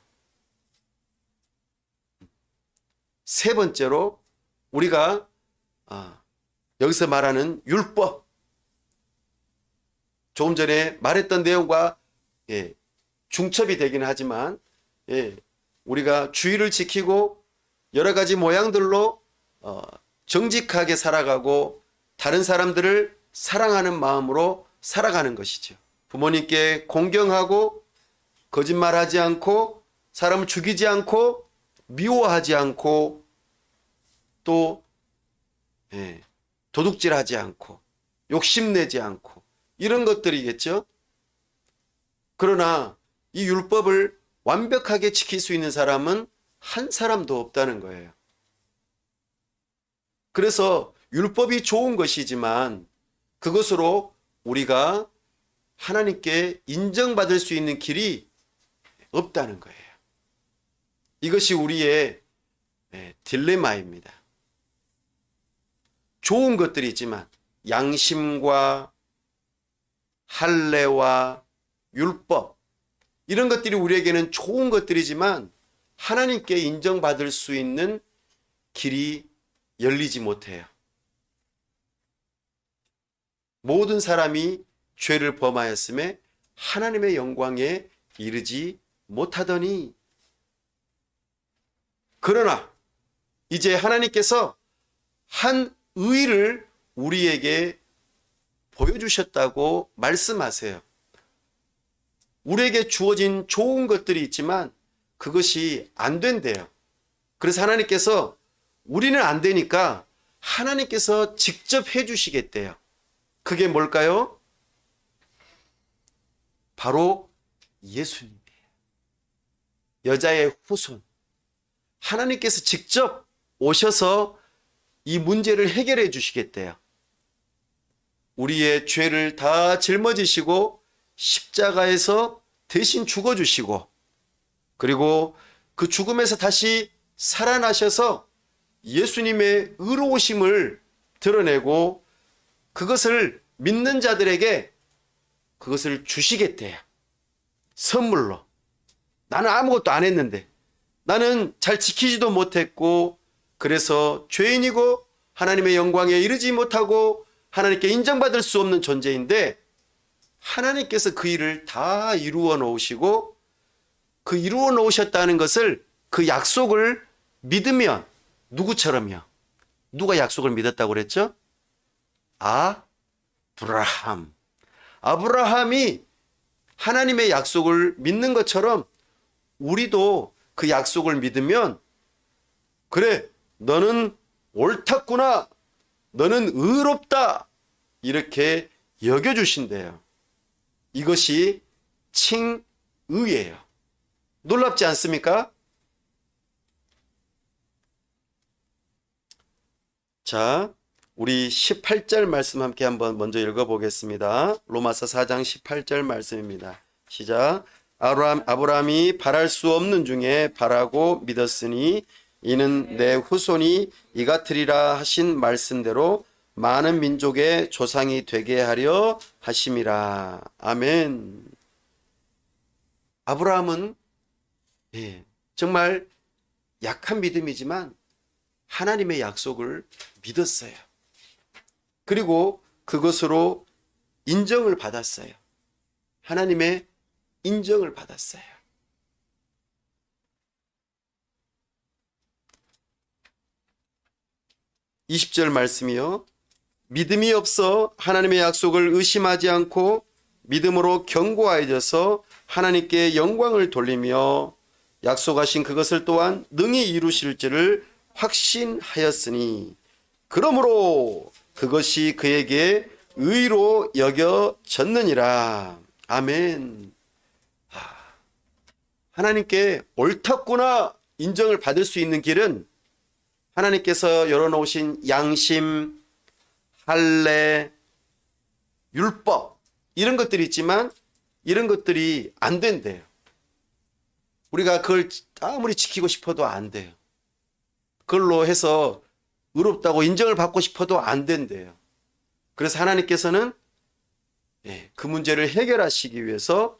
세 번째로 우리가 여기서 말하는 율법, 조금 전에 말했던 내용과 중첩이 되기는 하지만 우리가 주의를 지키고 여러 가지 모양들로 정직하게 살아가고 다른 사람들을 사랑하는 마음으로 살아가는 것이죠. 부모님께 공경하고 거짓말하지 않고 사람을 죽이지 않고 미워하지 않고 또 도둑질하지 않고 욕심내지 않고 이런 것들이겠죠. 그러나 이 율법을 완벽하게 지킬 수 있는 사람은 한 사람도 없다는 거예요. 그래서 율법이 좋은 것이지만 그것으로 우리가 하나님께 인정받을 수 있는 길이 없다는 거예요. 이것이 우리의 딜레마입니다. 좋은 것들이 있지만 양심과 할례와 율법, 이런 것들이 우리에게는 좋은 것들이지만 하나님께 인정받을 수 있는 길이 열리지 못해요. 모든 사람이 죄를 범하였음에 하나님의 영광에 이르지 못하더니, 그러나 이제 하나님께서 한 의를 우리에게 보여주셨다고 말씀하세요. 우리에게 주어진 좋은 것들이 있지만 그것이 안 된대요. 그래서 하나님께서 우리는 안 되니까 하나님께서 직접 해주시겠대요. 그게 뭘까요? 바로 예수님이에요. 여자의 후손. 하나님께서 직접 오셔서 이 문제를 해결해 주시겠대요. 우리의 죄를 다 짊어지시고 십자가에서 대신 죽어주시고 그리고 그 죽음에서 다시 살아나셔서 예수님의 의로우심을 드러내고 그것을 믿는 자들에게 그것을 주시겠대요. 선물로. 나는 아무것도 안 했는데, 나는 잘 지키지도 못했고 그래서 죄인이고 하나님의 영광에 이르지 못하고 하나님께 인정받을 수 없는 존재인데 하나님께서 그 일을 다 이루어 놓으시고 그 이루어 놓으셨다는 것을, 그 약속을 믿으면, 누구처럼요? 누가 약속을 믿었다고 그랬죠? 아브라함. 아브라함이 하나님의 약속을 믿는 것처럼 우리도 그 약속을 믿으면 그래, 너는 옳았구나, 너는 의롭다, 이렇게 여겨주신대요. 이것이 칭의예요. 놀랍지 않습니까? 자, 우리 18절 말씀 함께 한번 먼저 읽어보겠습니다. 로마서 4장 18절 말씀입니다. 시작. 아브라함이 바랄 수 없는 중에 바라고 믿었으니 이는 내 후손이 이같으리라 하신 말씀대로 많은 민족의 조상이 되게 하려 하심이라. 아멘. 아브라함은 정말 약한 믿음이지만 하나님의 약속을 믿었어요. 그리고 그것으로 인정을 받았어요. 하나님의 인정을 받았어요. (20절) 말씀이요. 믿음이 없어 하나님의 약속을 의심하지 않고 믿음으로 견고하여져서 하나님께 영광을 돌리며 약속하신 그것을 또한 능히 이루실 줄을 확신하였으니 그러므로 그것이 그에게 의로 여겨졌느니라. 아멘. 하나님께 옳았구나 인정을 받을 수 있는 길은 하나님께서 열어놓으신 양심, 할례, 율법 이런 것들이 있지만 이런 것들이 안 된대요. 우리가 그걸 아무리 지키고 싶어도 안 돼요. 그걸로 해서 의롭다고 인정을 받고 싶어도 안 된대요. 그래서 하나님께서는 그 문제를 해결하시기 위해서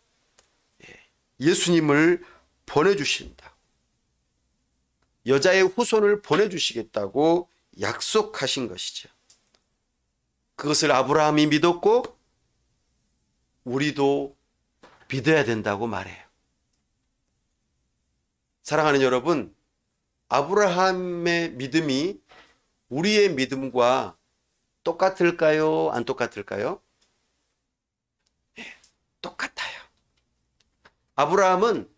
예수님을 보내주신다. 여자의 후손을 보내주시겠다고 약속하신 것이죠. 그것을 아브라함이 믿었고 우리도 믿어야 된다고 말해요. 사랑하는 여러분, 아브라함의 믿음이 우리의 믿음과 똑같을까요? 안 똑같을까요? 똑같아요. 아브라함은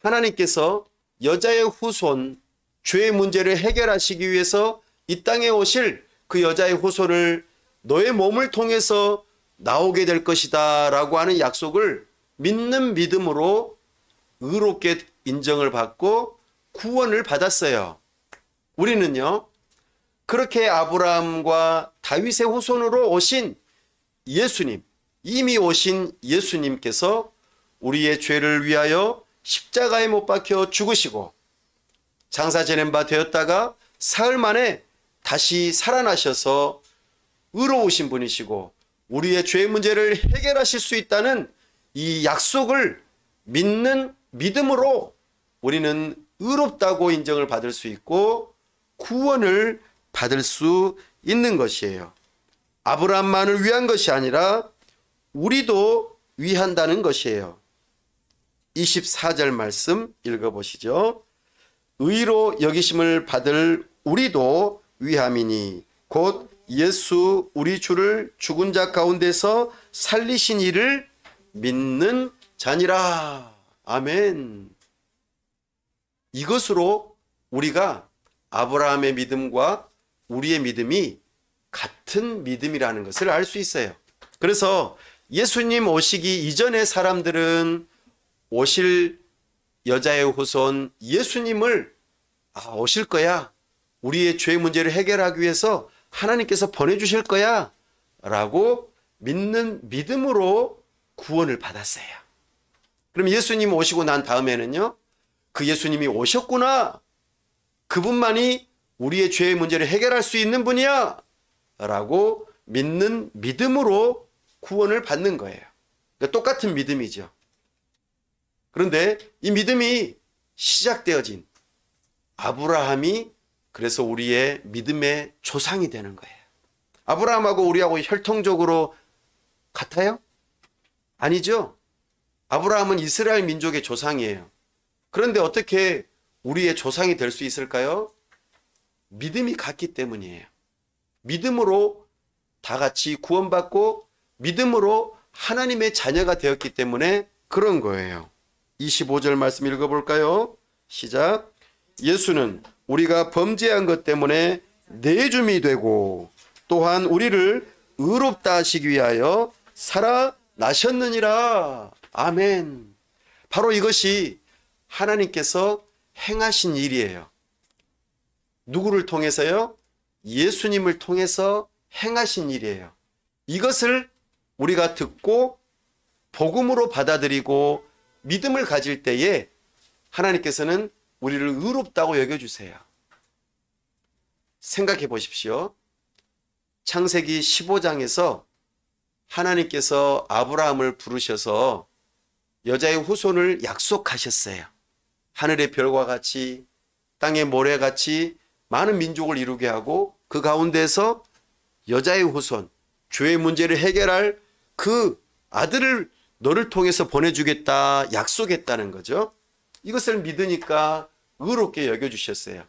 하나님께서 여자의 후손, 죄의 문제를 해결하시기 위해서 이 땅에 오실 그 여자의 후손을 너의 몸을 통해서 나오게 될 것이다 라고 하는 약속을 믿는 믿음으로 의롭게 인정을 받고 구원을 받았어요. 우리는요, 그렇게 아브라함과 다윗의 후손으로 오신 예수님, 이미 오신 예수님께서 우리의 죄를 위하여 십자가에 못 박혀 죽으시고 장사 지낸 바 되었다가 사흘 만에 다시 살아나셔서 의로우신 분이시고 우리의 죄 문제를 해결하실 수 있다는 이 약속을 믿는 믿음으로 우리는 의롭다고 인정을 받을 수 있고 구원을 받을 수 있는 것이에요. 아브라함만을 위한 것이 아니라 우리도 위한다는 것이에요. 24절 말씀 읽어보시죠. 의로 여기심을 받을 우리도 위함이니 곧 예수 우리 주를 죽은 자 가운데서 살리신 이를 믿는 자니라. 아멘. 이것으로 우리가 아브라함의 믿음과 우리의 믿음이 같은 믿음이라는 것을 알 수 있어요. 그래서 예수님 오시기 이전의 사람들은 오실 여자의 후손 예수님을 오실 거야. 우리의 죄 문제를 해결하기 위해서 하나님께서 보내주실 거야. 라고 믿는 믿음으로 구원을 받았어요. 그럼 예수님 오시고 난 다음에는요. 그 예수님이 오셨구나. 그분만이 우리의 죄의 문제를 해결할 수 있는 분이야. 라고 믿는 믿음으로 구원을 받는 거예요. 그러니까 똑같은 믿음이죠. 그런데 이 믿음이 시작되어진 아브라함이 그래서 우리의 믿음의 조상이 되는 거예요. 아브라함하고 우리하고 혈통적으로 같아요? 아니죠. 아브라함은 이스라엘 민족의 조상이에요. 그런데 어떻게 우리의 조상이 될 수 있을까요? 믿음이 같기 때문이에요. 믿음으로 다 같이 구원받고 믿음으로 하나님의 자녀가 되었기 때문에 그런 거예요. 25절 말씀 읽어볼까요? 시작. 예수는 우리가 범죄한 것 때문에 내줌이 되고 또한 우리를 의롭다 하시기 위하여 살아나셨느니라. 아멘. 바로 이것이 하나님께서 행하신 일이에요. 누구를 통해서요? 예수님을 통해서 행하신 일이에요. 이것을 우리가 듣고 복음으로 받아들이고 믿음을 가질 때에 하나님께서는 우리를 의롭다고 여겨주세요. 생각해 보십시오. 창세기 15장에서 하나님께서 아브라함을 부르셔서 여자의 후손을 약속하셨어요. 하늘의 별과 같이 땅의 모래같이 많은 민족을 이루게 하고 그 가운데서 여자의 후손, 죄의 문제를 해결할 그 아들을 너를 통해서 보내주겠다 약속했다는 거죠. 이것을 믿으니까 의롭게 여겨주셨어요.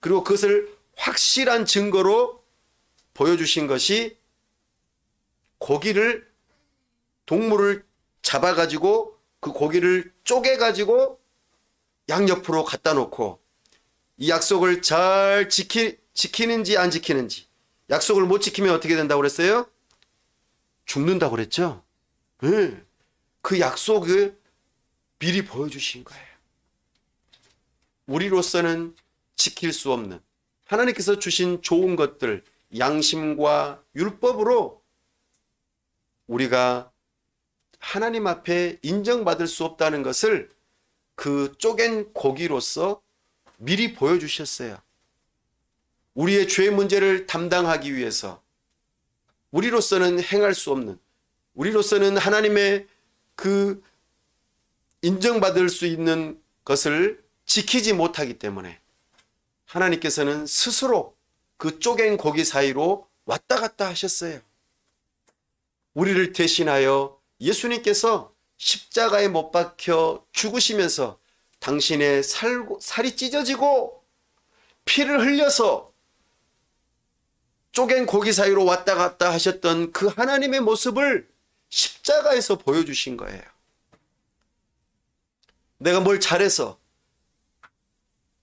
그리고 그것을 확실한 증거로 보여주신 것이 고기를, 동물을 잡아가지고 그 고기를 쪼개가지고 양옆으로 갖다 놓고 이 약속을 잘 지키는지 안 지키는지, 약속을 못 지키면 어떻게 된다고 그랬어요? 죽는다고 그랬죠? 네. 그 약속을 미리 보여주신 거예요. 우리로서는 지킬 수 없는 하나님께서 주신 좋은 것들, 양심과 율법으로 우리가 하나님 앞에 인정받을 수 없다는 것을 그 쪼갠 고기로서 미리 보여주셨어요. 우리의 죄 문제를 담당하기 위해서 우리로서는 행할 수 없는, 우리로서는 하나님의 그 인정받을 수 있는 것을 지키지 못하기 때문에 하나님께서는 스스로 그 쪼갠 고기 사이로 왔다 갔다 하셨어요. 우리를 대신하여 예수님께서 십자가에 못 박혀 죽으시면서 당신의 살이 찢어지고 피를 흘려서 쪼갠 고기 사이로 왔다 갔다 하셨던 그 하나님의 모습을 십자가에서 보여주신 거예요. 내가 뭘 잘해서,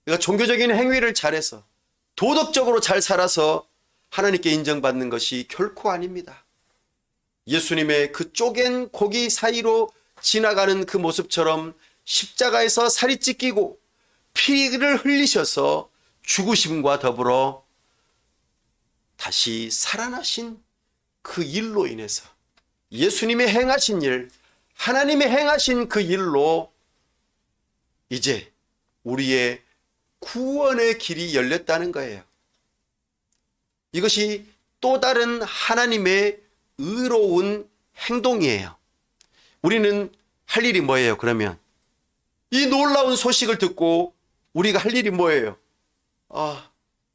내가 종교적인 행위를 잘해서, 도덕적으로 잘 살아서 하나님께 인정받는 것이 결코 아닙니다. 예수님의 그 쪼갠 고기 사이로 지나가는 그 모습처럼 십자가에서 살이 찢기고 피를 흘리셔서 죽으심과 더불어 다시 살아나신 그 일로 인해서, 예수님의 행하신 일, 하나님의 행하신 그 일로 이제 우리의 구원의 길이 열렸다는 거예요. 이것이 또 다른 하나님의 의로운 행동이에요. 우리는 할 일이 뭐예요? 그러면 이 놀라운 소식을 듣고 우리가 할 일이 뭐예요? 아,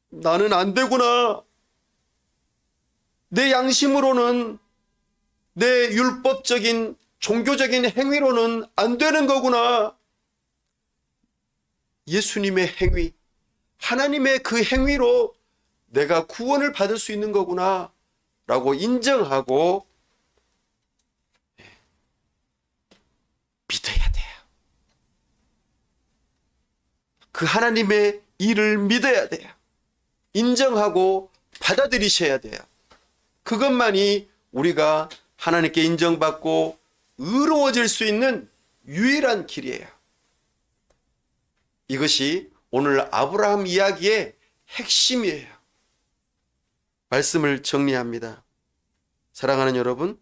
나는 안 되구나. 내 양심으로는, 내 율법적인 종교적인 행위로는 안 되는 거구나. 예수님의 행위, 하나님의 그 행위로 내가 구원을 받을 수 있는 거구나 라고 인정하고 믿어야 돼요. 그 하나님의 일을 믿어야 돼요. 인정하고 받아들이셔야 돼요. 그것만이 우리가 하나님께 인정받고 의로워질 수 있는 유일한 길이에요. 이것이 오늘 아브라함 이야기의 핵심이에요. 말씀을 정리합니다. 사랑하는 여러분,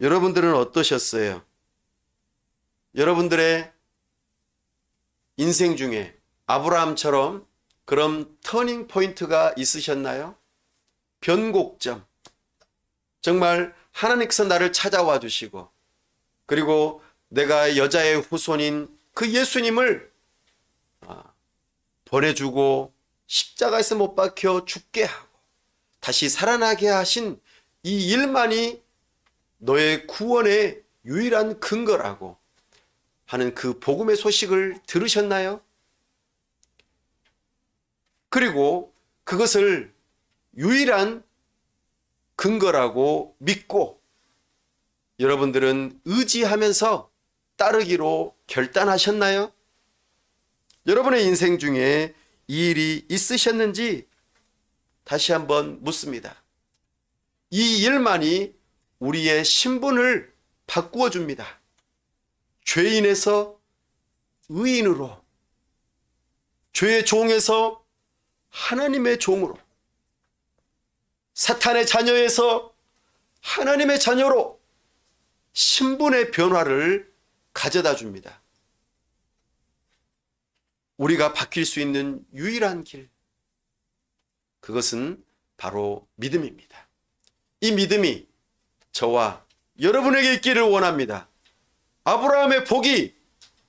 여러분들은 어떠셨어요? 여러분들의 인생 중에 아브라함처럼 그런 터닝 포인트가 있으셨나요? 변곡점. 정말 하나님께서 나를 찾아와 주시고, 그리고 내가 여자의 후손인 그 예수님을 보내주고 십자가에서 못 박혀 죽게 하고 다시 살아나게 하신 이 일만이 너의 구원의 유일한 근거라고 하는 그 복음의 소식을 들으셨나요? 그리고 그것을 유일한 근거라고 믿고 여러분들은 의지하면서 따르기로 결단하셨나요? 여러분의 인생 중에 이 일이 있으셨는지 다시 한번 묻습니다. 이 일만이 우리의 신분을 바꾸어 줍니다. 죄인에서 의인으로, 죄의 종에서 하나님의 종으로, 사탄의 자녀에서 하나님의 자녀로 신분의 변화를 가져다 줍니다. 우리가 바뀔 수 있는 유일한 길, 그것은 바로 믿음입니다. 이 믿음이 저와 여러분에게 있기를 원합니다. 아브라함의 복이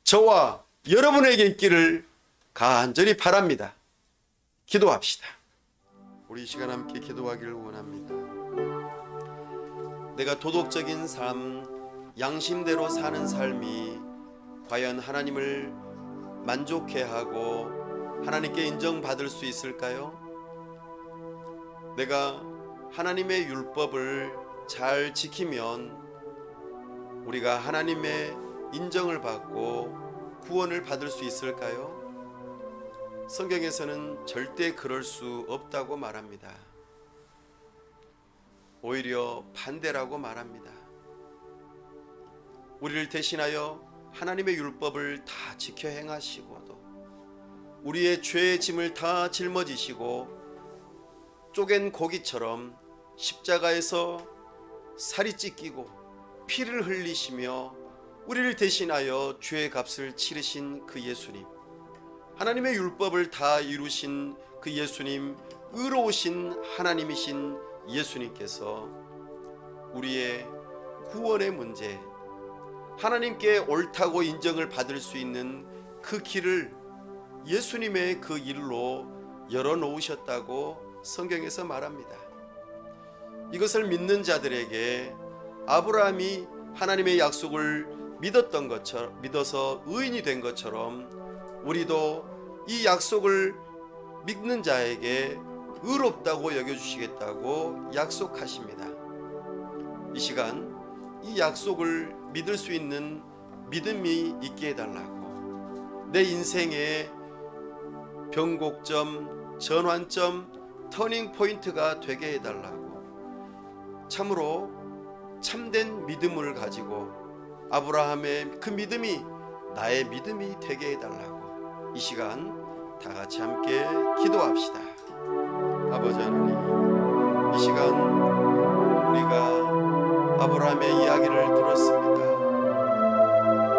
저와 여러분에게 있기를 간절히 바랍니다. 기도합시다. 우리 이 시간 함께 기도하기를 원합니다. 내가 도덕적인 삶, 양심대로 사는 삶이 과연 하나님을 만족해 하고 하나님께 인정받을 수 있을까요? 내가 하나님의 율법을 잘 지키면 우리가 하나님의 인정을 받고 구원을 받을 수 있을까요? 성경에서는 절대 그럴 수 없다고 말합니다. 오히려 반대라고 말합니다. 우리를 대신하여 하나님의 율법을 다 지켜 행하시고도 우리의 죄의 짐을 다 짊어지시고 쪼갠 고기처럼 십자가에서 살이 찢기고 피를 흘리시며 우리를 대신하여 죄의 값을 치르신 그 예수님, 하나님의 율법을 다 이루신 그 예수님, 의로우신 하나님이신 예수님께서 우리의 구원의 문제, 하나님께 옳다고 인정을 받을 수 있는 그 길을 예수님의 그 일로 열어놓으셨다고 성경에서 말합니다. 이것을 믿는 자들에게 아브라함이 하나님의 약속을 믿어서 의인이 된 것처럼 우리도 이 약속을 믿는 자에게 의롭다고 여겨주시겠다고 약속하십니다. 이 시간 이 약속을 믿을 수 있는 믿음이 있게 해달라고, 내 인생의 변곡점, 전환점, 터닝 포인트가 되게 해달라고, 참으로 참된 믿음을 가지고 아브라함의 그 믿음이 나의 믿음이 되게 해달라고 이 시간 다 같이 함께 기도합시다. 아버지 하나님, 이 시간 우리가 아브라함의 이야기를 들었습니다.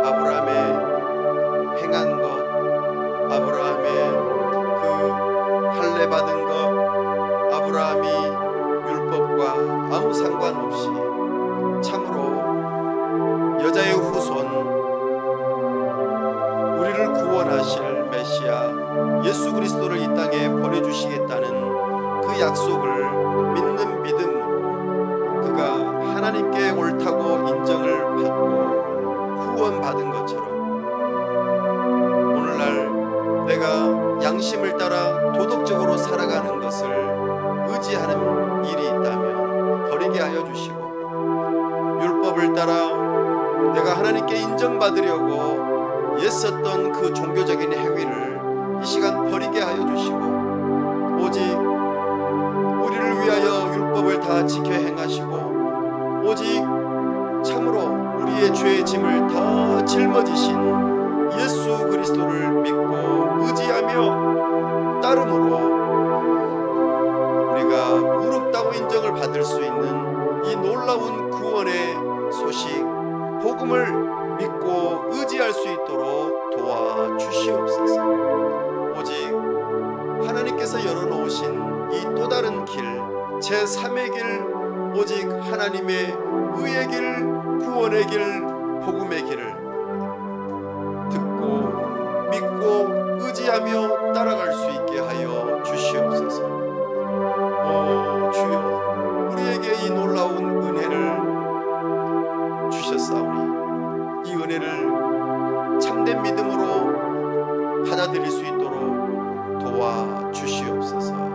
아브라함의 행한 것, 아브라함의 그 할례 받은 것, 아브라함이 율법과 아무 상관없이 참으로 여자의 후손, 우리를 구원하실 메시아 예수 그리스도를 이 땅에 보내주시겠다는 그 약속을 믿는 믿음으로 그가 하나님께 옳다고 인정을 받고 구원받은 것처럼 오늘날 내가 양심을 따라 도덕적으로 살아가는 것을 의지하는 일이 있다면 버리게 하여 주시고, 율법을 따라 내가 하나님께 인정받으려고 애썼던 그 종교적인 행위를 이 시간 버리게 하여 주시고, 오직 우리를 위하여 율법을 다 지켜 행하시고 오직 참으로 우리의 죄의 짐을 다 짊어지신 예수 그리스도를 믿고 의지하며 따름으로 우리가 의롭다고 인정을 받을 수 있는 이 놀라운 구원의 소식, 복음을 믿고 의지할 수 있도록 도와주시옵소서. 오직 하나님께서 열어놓으신 이 또 다른 길, 제3의 길, 오직 하나님의 의의 길, 구원의 길, 복음의 길을 듣고 믿고 의지하며 따라갈 수 있게 하여 주시옵소서. 오 주여, 우리에게 이 놀라운 은혜를 주셨사오니 이 은혜를 참된 믿음으로 받아들일 수 있도록 도와주시옵소서.